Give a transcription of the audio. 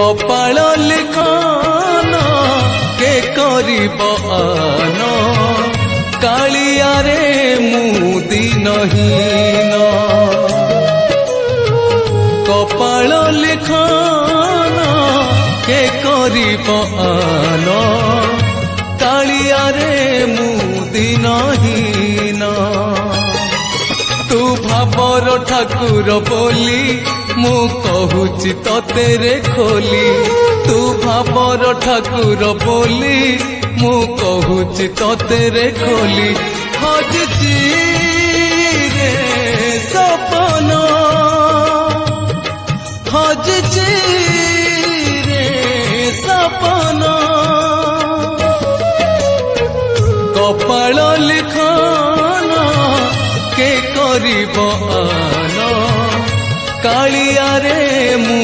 कपाल लिखन के करिब आन कालिया रे मु दिनहीन कपाल लिखन के करिब आन कालिया रे मु दिनहीन तू भाबर ठाकुर बोली मु कहूची तते रे खोली तू भाबर ठाकुर बोली मु कहूची तते रे खोली हजची रे सपन हजची रे सपन कपाल लिखन के करिब आन कालिया रे मु